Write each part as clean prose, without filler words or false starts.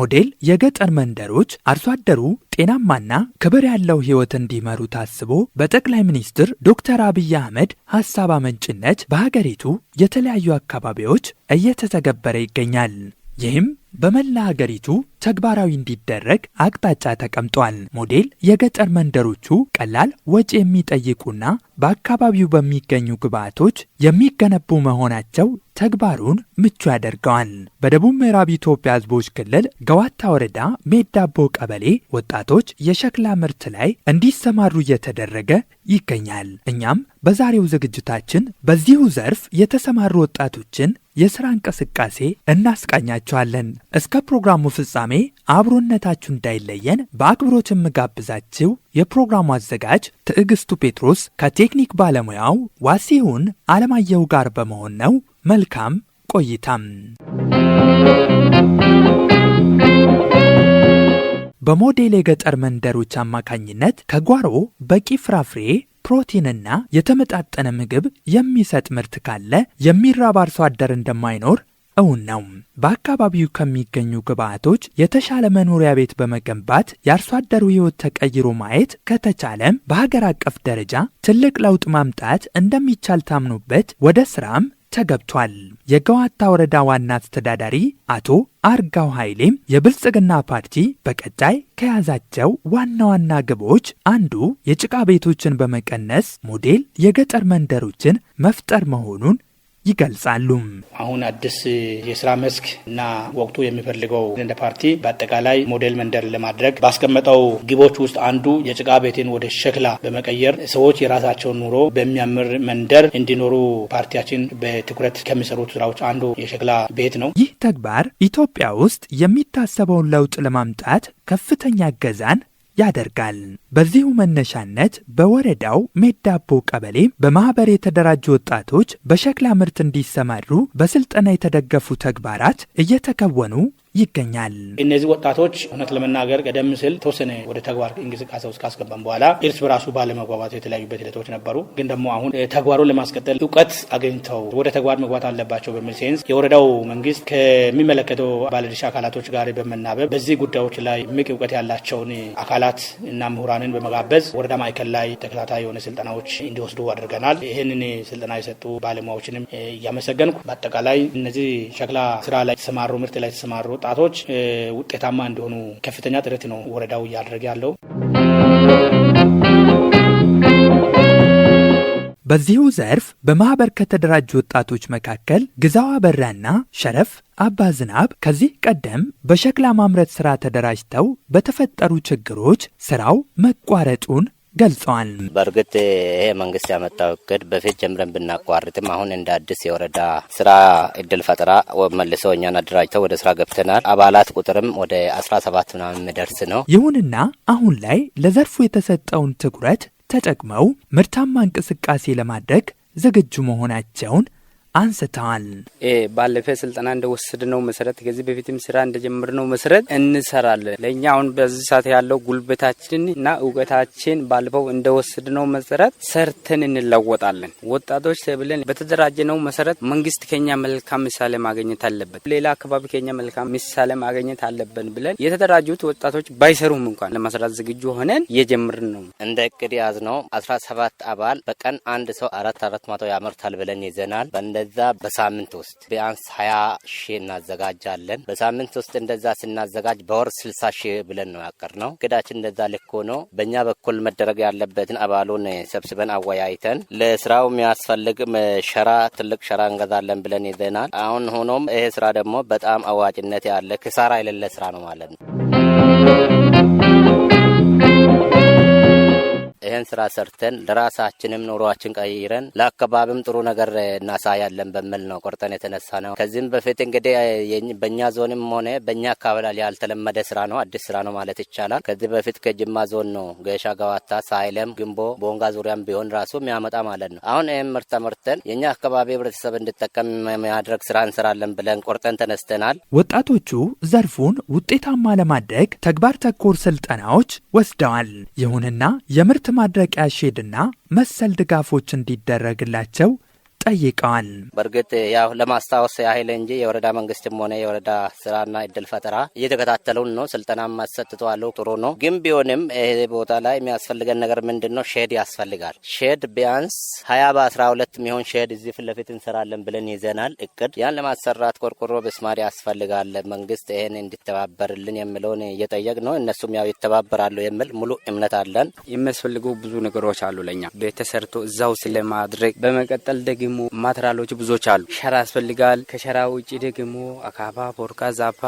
ሞዴል የገጠር መንደሮች አርሶ አደሩ ጤናማና ክብር ያለው ህይወት እንዲመሩ ታስቦ በጠቅላይ ሚኒስትር ዶክተር አብይ አህመድ ሐሳብ አመንጭነት በሀገሪቱ የተለያዩ አካባቢዎች እየተተገበረ ይገኛል። ይህም በመላ ሀገሪቱ ተግባራዊ እንዲደረግ አቅጣጫ ተቀምጧል። ሞዴል የገጠር መንደሮቹ ቀላል ወጪ የሚጠይቁና በአካባቢው በሚገኙ ግብዓቶች የሚገነቡ መሆናቸው ተግባሩን ምቹ ያደርገዋል። በደቡብ ምዕራብ ኢትዮጵያ ህዝቦች ክልል ገዋታ ወረዳ ሜዳቦ ቀበሌ ወጣቶች የሸክላ ምርት ላይ እንዲሰማሩ እየተደረገ ይገኛል። እኛም በዛሬው ዝግጅታችን በዚሁ ዘርፍ የተሰማሩ ወጣቶችን የሥራ እንቅስቃሴ እናስቃኛቸዋለን። እስከ ፕሮግራሙ ፍጻሜ አብሮነታችሁ እንዳይለየን በአክብሮት የምጋብዛችሁ የፕሮግራሙ አዘጋጅ ትዕግስቱ ጴጥሮስ ከቴክኒክ ባለሙያው ዋሲሁን አለማየሁ ጋር በመሆን ነው። መልካም ቆይታም። በሞዴል የገጠር መንደሮች አማካኝነት ከጓሮ በቂ ፍራፍሬ ፕሮቲንና የተመጣጠነ ምግብ የሚሰጥ ምርት ካለ የሚራብ አርሶ አደር እንደማይኖር እውን ነው። በአካባቢው ከሚገኙ ግብዓቶች የተሻለ መኖሪያ ቤት በመገንባት የአርሶ አደሩ ህይወት ተቀይሮ ማየት ከተቻለም በሀገር አቀፍ ደረጃ ትልቅ ለውጥ ማምጣት እንደሚቻል ታምኖበት ወደ ስራም ተገብቷል። የገዋታ ወረዳ ዋና አስተዳዳሪ አቶ አርጋው ኃይሌም የብልጽግና ፓርቲ በቀጣይ ከያዛቸው ዋና ዋና ግቦች አንዱ የጭቃ ቤቶችን በመቀነስ ሞዴል የገጠር መንደሮችን መፍጠር መሆኑን ይገልጻሉ። አሁን አዲስ የስራ መስክ እና ወቅቱ የሚፈልገው እንደ ፓርቲ በአጠቃላይ ሞዴል መንደር ለማድረግ ባስቀመጠው ግቦች ውስጥ አንዱ የጭቃ ቤትን ወደ ሸክላ በመቀየር ሰዎች የራሳቸውን ኑሮ በሚያምር መንደር እንዲኖሩ ፓርቲያችን በትኩረት ከሚሰሩት ስራዎች አንዱ የሸክላ ቤት ነው። ይህ ተግባር ኢትዮጵያ ውስጥ የሚታሰበውን ለውጥ ለማምጣት ከፍተኛ እገዛን ያደርጋል። በዚሁ መነሻነት በወረዳው ሜዳቦ ቀበሌ በማህበር የተደራጁ ወጣቶች በሸክላ ምርት እንዲሰማሩ በስልጠና የተደገፉ ተግባራት እየተከወኑ ይገኛል። እነዚህ ወጣቶች እውነት ለመናገር ቀደም ሲል ተወሰነ ወደ ተግባር እንቅስቃሴ ውስጥ ካስገባን በኋላ እርስ በራሱ ባለመግባባት የተለያዩበት ሂደቶች ነበሩ። ግን ደግሞ አሁን ተግባሩን ለማስቀጠል እውቀት አገኝተው ወደ ተግባር መግባት አለባቸው በሚል ሴንስ የወረዳው መንግስት ከሚመለከተው ባለድርሻ አካላቶች ጋር በመናበብ በዚህ ጉዳዮች ላይ እምቅ እውቀት ያላቸውን አካላት እና ምሁራንን በመጋበዝ ወረዳ ማዕከል ላይ ተከታታይ የሆነ ስልጠናዎች እንዲወስዱ አድርገናል። ይህንን ስልጠና የሰጡ ባለሙያዎችንም እያመሰገንኩ በአጠቃላይ እነዚህ ሸክላ ስራ ላይ ተሰማሩ ምርት ላይ ተሰማሩ ወጣቶች ውጤታማ እንዲሆኑ ከፍተኛ ጥረት ነው ወረዳው እያደረገ ያለው። በዚሁ ዘርፍ በማህበር ከተደራጁ ወጣቶች መካከል ግዛው አበራና ሸረፍ አባዝናብ ከዚህ ቀደም በሸክላ ማምረት ስራ ተደራጅተው በተፈጠሩ ችግሮች ስራው መቋረጡን ገልጸዋል። በእርግጥ ይሄ መንግስት ያመጣው እቅድ በፊት ጀምረን ብናቋርጥም አሁን እንደ አዲስ የወረዳ ስራ እድል ፈጠራ መልሶ እኛን አደራጅተው ወደ ስራ ገብተናል። አባላት ቁጥርም ወደ 17 ምናምን የሚደርስ ነው። ይሁንና አሁን ላይ ለዘርፉ የተሰጠውን ትኩረት ተጠቅመው ምርታማ እንቅስቃሴ ለማድረግ ዝግጁ መሆናቸውን አንስተዋል። ባለፈ ስልጠና እንደወሰድነው መሰረት ከዚህ በፊትም ስራ እንደጀመርነው መሰረት እንሰራለን። ለኛ አሁን በዚህ ሰዓት ያለው ጉልበታችንና እውቀታችን ባለፈው እንደወሰድነው መሰረት ሰርተን እንለወጣለን። ወጣቶች ተብለን በተደራጀነው መሰረት መንግስት ከኛ መልካም ምሳሌ ማግኘት አለበት፣ ሌላ አካባቢ ከኛ መልካም ምሳሌ ማግኘት አለብን ብለን የተደራጁት ወጣቶች ባይሰሩም እንኳን ለመስራት ዝግጁ ሆነን እየጀመርን ነው። እንደ እቅድ ያዝነው 17 አባል በቀን አንድ ሰው 400 ያመርታል ብለን ይዘናል። እንደዛ በሳምንት ውስጥ ቢያንስ 20 ሺህ እናዘጋጃለን። በሳምንት ውስጥ እንደዛ ስናዘጋጅ በወር 60 ሺህ ብለን ነው ያቀርነው። እቅዳችን እንደዛ ልክ ሆኖ በእኛ በኩል መደረግ ያለበትን አባሉን ሰብስበን አወያይተን ለስራው የሚያስፈልግ ሸራ ትልቅ ሸራ እንገዛለን ብለን ይዘናል። አሁን ሆኖም ይሄ ስራ ደግሞ በጣም አዋጭነት ያለ ክሳራ የሌለ ስራ ነው ማለት ነው። ይህን ስራ ሰርተን ለራሳችንም ኑሯችን ቀይረን ለአካባቢም ጥሩ ነገር እናሳያለን በሚል ነው ቆርጠን የተነሳ ነው። ከዚህም በፊት እንግዲህ በእኛ ዞንም ሆነ በእኛ አካባቢ ያልተለመደ ስራ ነው፣ አዲስ ስራ ነው ማለት ይቻላል። ከዚህ በፊት ከጅማ ዞን ነው ገሻ፣ ገዋታ፣ ሳይለም፣ ግንቦ፣ ቦንጋ ዙሪያም ቢሆን ራሱ የሚያመጣ ማለት ነው። አሁን ይህም ምርት አምርተን የእኛ አካባቢ ህብረተሰብ እንዲጠቀም የሚያደርግ ስራ እንሰራለን ብለን ቆርጠን ተነስተናል። ወጣቶቹ ዘርፉን ውጤታማ ለማድረግ ተግባር ተኮር ስልጠናዎች ወስደዋል። ይሁንና የምርት ማድረቂያ ሼድና መሰል ድጋፎች እንዲደረግላቸው ጠይቀዋል። በእርግጥ ያው ለማስታወስ ያህል እንጂ የወረዳ መንግስትም ሆነ የወረዳ ስራና እድል ፈጠራ እየተከታተሉን ነው። ስልጠናም አሰጥተዋል። ጥሩ ነው። ግን ቢሆንም ይሄ ቦታ ላይ የሚያስፈልገን ነገር ምንድነው? ሼድ ያስፈልጋል። ሼድ ቢያንስ 20 በ12 የሚሆን ሼድ እዚህ ፊት ለፊት እንሰራለን ብለን ይዘናል እቅድ። ያን ለማሰራት ቆርቆሮ በስማር ያስፈልጋል። መንግስት ይሄን እንዲተባበርልን የሚለውን እየጠየቅ ነው። እነሱም ያው ይተባበራሉ የሚል ሙሉ እምነት አለን። የሚያስፈልጉ ብዙ ነገሮች አሉ ለኛ ቤት ተሰርቶ እዛው ስለማድረግ። በመቀጠል ደግሞ ማቴሪያሎች ብዙዎች አሉ። ሸራ ያስፈልጋል። ከሸራ ውጪ ደግሞ አካባ፣ ፖርካ፣ ዛፓ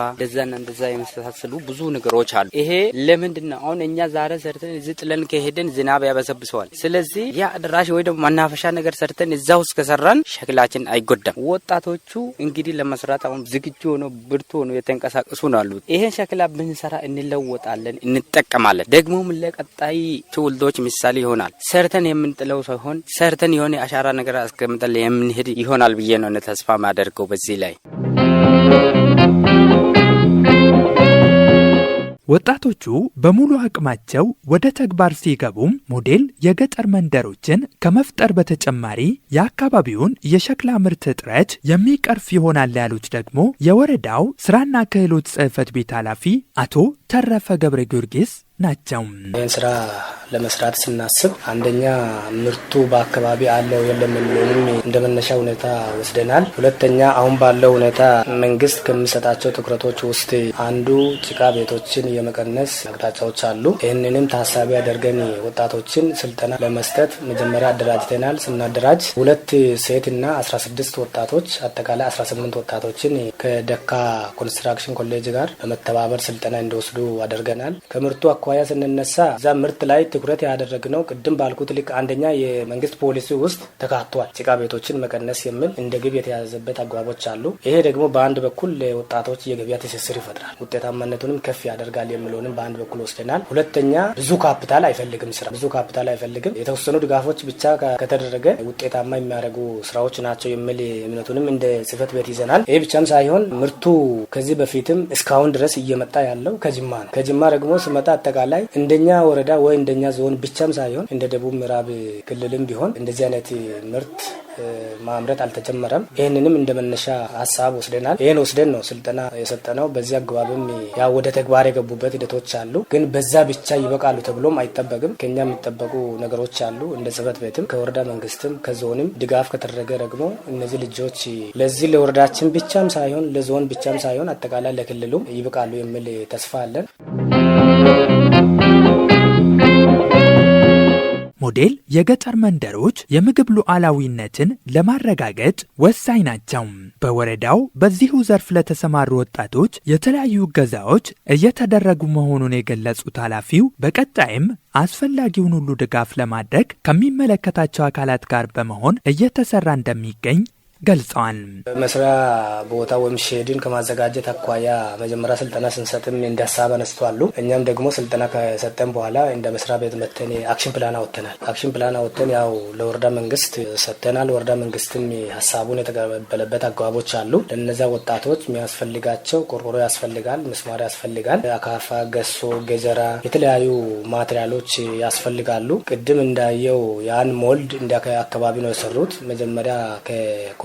እንደዛ የመሳሰሉ ብዙ ነገሮች አሉ። ይሄ ለምንድነው አሁን እኛ ዛሬ ሰርተን እዚህ ጥለን ከሄደን ዝናብ ያበሰብሰዋል። ስለዚህ ያ አድራሽ ወይ ደግሞ መናፈሻ ነገር ሰርተን እዛው እስከሰራን ሸክላችን አይጎዳም። ወጣቶቹ እንግዲህ ለመስራት አሁን ዝግጁ ሆነው ብርቱ ሆነው የተንቀሳቀሱ ነው አሉት። ይሄን ሸክላ ብንሰራ እንለወጣለን፣ እንጠቀማለን። ደግሞም ለቀጣይ ትውልዶች ምሳሌ ይሆናል። ሰርተን የምንጥለው ሳይሆን ሰርተን የሆነ አሻራ ነገር አስቀምጠን የምንሄድ ይሆናል ብዬ ነው ተስፋ ማደርገው በዚህ ላይ። ወጣቶቹ በሙሉ አቅማቸው ወደ ተግባር ሲገቡም ሞዴል የገጠር መንደሮችን ከመፍጠር በተጨማሪ የአካባቢውን የሸክላ ምርት እጥረት የሚቀርፍ ይሆናል ያሉት ደግሞ የወረዳው ስራና ክህሎት ጽሕፈት ቤት ኃላፊ አቶ ተረፈ ገብረ ጊዮርጊስ ናቸው። ይህን ስራ ለመስራት ስናስብ አንደኛ ምርቱ በአካባቢ አለው የለም የሚለውንም እንደ መነሻ ሁኔታ ወስደናል። ሁለተኛ አሁን ባለው ሁኔታ መንግስት ከሚሰጣቸው ትኩረቶች ውስጥ አንዱ ጭቃ ቤቶችን የመቀነስ አቅጣጫዎች አሉ። ይህንንም ታሳቢ አድርገን ወጣቶችን ስልጠና ለመስጠት መጀመሪያ አደራጅተናል። ስናደራጅ 2 ሴትና 16 ወጣቶች አጠቃላይ 18 ወጣቶችን ከደካ ኮንስትራክሽን ኮሌጅ ጋር በመተባበር ስልጠና እንዲወስዱ አድርገናል። ከምርቱ አኳያ ስንነሳ እዛ ምርት ላይ ትኩረት ያደረግነው ቅድም ባልኩት ልክ አንደኛ የመንግስት ፖሊሲ ውስጥ ተካቷል። ጭቃ ቤቶችን መቀነስ የሚል እንደ ግብ የተያዘበት አግባቦች አሉ። ይሄ ደግሞ በአንድ በኩል ለወጣቶች የገበያ ትስስር ይፈጥራል፣ ውጤታማነቱንም ከፍ ያደርጋል የሚለውንም በአንድ በኩል ወስደናል። ሁለተኛ ብዙ ካፒታል አይፈልግም። ስራ ብዙ ካፒታል አይፈልግም። የተወሰኑ ድጋፎች ብቻ ከተደረገ ውጤታማ የሚያደርጉ ስራዎች ናቸው የሚል እምነቱንም እንደ ጽሕፈት ቤት ይዘናል። ይሄ ብቻም ሳይሆን ምርቱ ከዚህ በፊትም እስካሁን ድረስ እየመጣ ያለው ከጅማ ነው። ከጅማ ደግሞ ስመጣ አጠቃላይ እንደኛ ወረዳ ወይ እንደኛ ዞን ብቻም ሳይሆን እንደ ደቡብ ምዕራብ ክልልም ቢሆን እንደዚህ አይነት ምርት ማምረት አልተጀመረም። ይህንንም እንደ መነሻ ሀሳብ ወስደናል። ይህን ወስደን ነው ስልጠና የሰጠነው። በዚህ አግባብም ያው ወደ ተግባር የገቡበት ሂደቶች አሉ። ግን በዛ ብቻ ይበቃሉ ተብሎም አይጠበቅም። ከኛ የሚጠበቁ ነገሮች አሉ። እንደ ጽሕፈት ቤትም ከወረዳ መንግስትም ከዞንም ድጋፍ ከተደረገ ደግሞ እነዚህ ልጆች ለዚህ ለወረዳችን ብቻም ሳይሆን ለዞን ብቻም ሳይሆን አጠቃላይ ለክልሉም ይበቃሉ የሚል ተስፋ አለን። ሞዴል የገጠር መንደሮች የምግብ ሉዓላዊነትን ለማረጋገጥ ወሳኝ ናቸው። በወረዳው በዚሁ ዘርፍ ለተሰማሩ ወጣቶች የተለያዩ እገዛዎች እየተደረጉ መሆኑን የገለጹት ኃላፊው በቀጣይም አስፈላጊውን ሁሉ ድጋፍ ለማድረግ ከሚመለከታቸው አካላት ጋር በመሆን እየተሰራ እንደሚገኝ ገልጸዋል። መስሪያ ቦታ ወይም ሼድን ከማዘጋጀት አኳያ መጀመሪያ ስልጠና ስንሰጥም እንደ ሀሳብ አነስቷሉ። እኛም ደግሞ ስልጠና ከሰጠን በኋላ እንደ መስሪያ ቤት መተን አክሽን ፕላን አወጥተናል። አክሽን ፕላን አወጥተን ያው ለወረዳ መንግስት ሰጥተናል። ወረዳ መንግስትም ሀሳቡን የተቀበለበት አግባቦች አሉ። ለነዚያ ወጣቶች የሚያስፈልጋቸው ቆርቆሮ ያስፈልጋል፣ ምስማር ያስፈልጋል፣ አካፋ፣ ገሶ፣ ገጀራ፣ የተለያዩ ማቴሪያሎች ያስፈልጋሉ። ቅድም እንዳየው ያን ሞልድ እንደ አካባቢ ነው የሰሩት። መጀመሪያ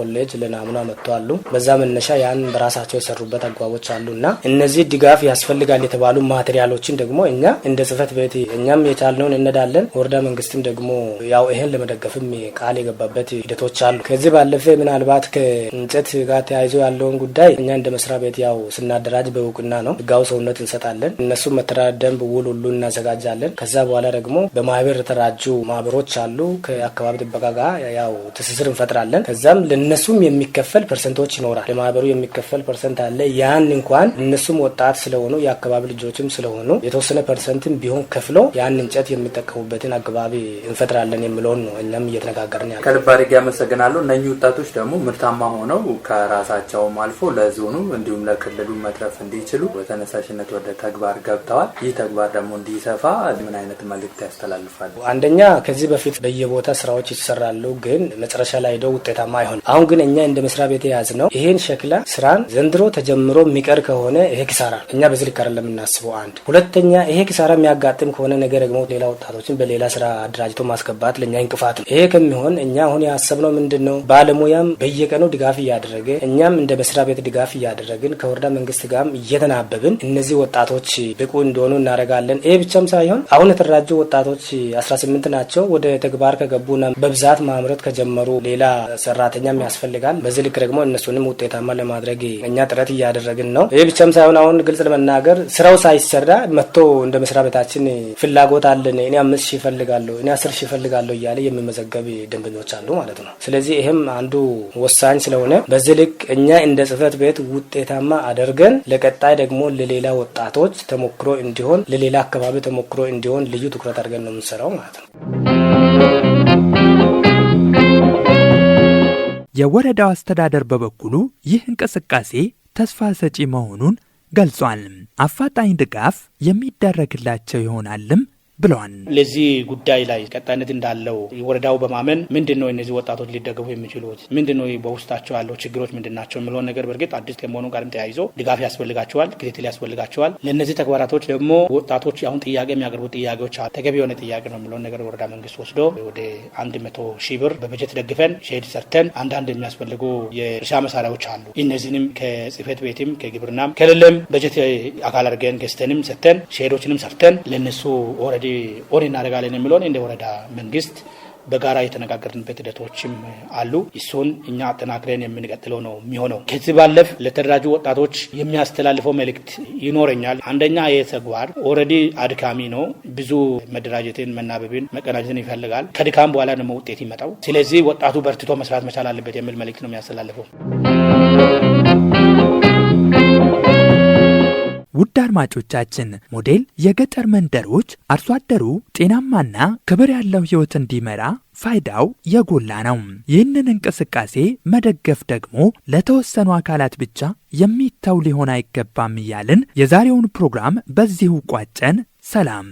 ኮሌጅ ለናሙና መጥተዋል። በዛ መነሻ ያን በራሳቸው የሰሩበት አግባቦች አሉና እነዚህ ድጋፍ ያስፈልጋል የተባሉ ማቴሪያሎችን ደግሞ እኛ እንደ ጽሕፈት ቤት እኛም የቻልነውን እንነዳለን። ወረዳ መንግስትም ደግሞ ያው ይሄን ለመደገፍም ቃል የገባበት ሂደቶች አሉ። ከዚህ ባለፈ ምናልባት ከእንጨት ጋር ተያይዞ ያለውን ጉዳይ እኛ እንደ መስሪያ ቤት ያው ስናደራጅ በእውቅና ነው ህጋዊ ሰውነት እንሰጣለን። እነሱም መተዳደሪያ ደንብ ውል ሁሉ እናዘጋጃለን። ከዛ በኋላ ደግሞ በማህበር የተደራጁ ማህበሮች አሉ። ከአካባቢ ጥበቃ ጋር ያው ትስስር እንፈጥራለን። ከዛም እነሱም የሚከፈል ፐርሰንቶች ይኖራል። ለማህበሩ የሚከፈል ፐርሰንት አለ። ያን እንኳን እነሱም ወጣት ስለሆኑ የአካባቢ ልጆችም ስለሆኑ የተወሰነ ፐርሰንትም ቢሆን ከፍሎ ያን እንጨት የሚጠቀሙበትን አግባቢ እንፈጥራለን የሚለውን ነው እኛም እየተነጋገርን ያለ። ከልብ አድርጌ አመሰግናለሁ። እነኚህ ወጣቶች ደግሞ ምርታማ ሆነው ከራሳቸውም አልፎ ለዞኑ እንዲሁም ለክልሉ መትረፍ እንዲችሉ በተነሳሽነት ወደ ተግባር ገብተዋል። ይህ ተግባር ደግሞ እንዲሰፋ ምን አይነት መልእክት ያስተላልፋሉ? አንደኛ ከዚህ በፊት በየቦታ ስራዎች ይሰራሉ፣ ግን መጨረሻ ላይ ሄደው ውጤታማ አይሆንም። አሁን አሁን ግን እኛ እንደ መስሪያ ቤት የያዝነው ይሄን ሸክላ ስራን ዘንድሮ ተጀምሮ የሚቀር ከሆነ ይሄ ኪሳራ እኛ በዚህ ልክ አይደለም የምናስበው። አንድ ሁለተኛ ይሄ ኪሳራ የሚያጋጥም ከሆነ ነገር ደግሞ ሌላ ወጣቶችን በሌላ ስራ አደራጅቶ ማስገባት ለኛ እንቅፋት ነው። ይሄ ከሚሆን እኛ አሁን ያሰብነው ምንድነው ባለሙያም በየቀኑ ድጋፍ እያደረገ እኛም እንደ መስሪያ ቤት ድጋፍ እያደረግን ከወረዳ መንግስት ጋርም እየተናበብን እነዚህ ወጣቶች ብቁ እንደሆኑ እናደርጋለን። ይሄ ብቻም ሳይሆን አሁን የተደራጁ ወጣቶች 18 ናቸው። ወደ ተግባር ከገቡና በብዛት ማምረት ከጀመሩ ሌላ ሰራተኛም ያስፈልጋል። በዚህ ልክ ደግሞ እነሱንም ውጤታማ ለማድረግ እኛ ጥረት እያደረግን ነው። ይሄ ብቻም ሳይሆን አሁን ግልጽ ለመናገር ስራው ሳይሰራ መጥቶ እንደ መስሪያ ቤታችን ፍላጎት አለን እኔ 5,000 እፈልጋለሁ እኔ 10,000 እፈልጋለሁ እያለ የሚመዘገብ ደንበኞች አሉ ማለት ነው። ስለዚህ ይሄም አንዱ ወሳኝ ስለሆነ በዚህ ልክ እኛ እንደ ጽህፈት ቤት ውጤታማ አድርገን ለቀጣይ ደግሞ ለሌላ ወጣቶች ተሞክሮ እንዲሆን ለሌላ አካባቢ ተሞክሮ እንዲሆን ልዩ ትኩረት አድርገን ነው የምንሰራው ማለት ነው። የወረዳው አስተዳደር በበኩሉ ይህ እንቅስቃሴ ተስፋ ሰጪ መሆኑን ገልጿል። አፋጣኝ ድጋፍ የሚደረግላቸው ይሆናልም ብለዋል። ለዚህ ጉዳይ ላይ ቀጣይነት እንዳለው ወረዳው በማመን ምንድነው እነዚህ ወጣቶች ሊደገፉ የሚችሉት ምንድነው በውስጣቸው ያለው ችግሮች ምንድናቸው የሚለውን ነገር በርግጥ አዲስ ከመሆኑ ጋርም ተያይዞ ድጋፍ ያስፈልጋቸዋል፣ ክትትል ያስፈልጋቸዋል። ለእነዚህ ተግባራቶች ደግሞ ወጣቶች አሁን ጥያቄ የሚያቀርቡ ጥያቄዎች ተገቢ የሆነ ጥያቄ ነው የሚለውን ነገር ወረዳ መንግስት ወስዶ ወደ 100,000 ብር በበጀት ደግፈን ሼድ ሰርተን አንዳንድ የሚያስፈልጉ የእርሻ መሳሪያዎች አሉ። እነዚህንም ከጽህፈት ቤትም ከግብርናም ከሌለም በጀት አካል አድርገን ገዝተንም ሰጥተን ሼዶችንም ሰርተን ለነሱ ኦልሬዲ ኦን እናደርጋለን የሚለውን እንደ ወረዳ መንግስት በጋራ የተነጋገርንበት ሂደቶችም አሉ። እሱን እኛ አጠናክረን የምንቀጥለው ነው የሚሆነው። ከዚህ ባለፍ ለተደራጁ ወጣቶች የሚያስተላልፈው መልእክት ይኖረኛል። አንደኛ ይህ ተግባር ኦልሬዲ አድካሚ ነው። ብዙ መደራጀትን፣ መናበብን፣ መቀናጀትን ይፈልጋል። ከድካም በኋላ ደግሞ ውጤት ይመጣው። ስለዚህ ወጣቱ በርትቶ መስራት መቻል አለበት የሚል መልእክት ነው የሚያስተላልፈው። ውድ አድማጮቻችን ሞዴል የገጠር መንደሮች አርሶ አደሩ ጤናማና ክብር ያለው ህይወት እንዲመራ ፋይዳው የጎላ ነው። ይህንን እንቅስቃሴ መደገፍ ደግሞ ለተወሰኑ አካላት ብቻ የሚተው ሊሆን አይገባም እያልን የዛሬውን ፕሮግራም በዚሁ ቋጨን። ሰላም።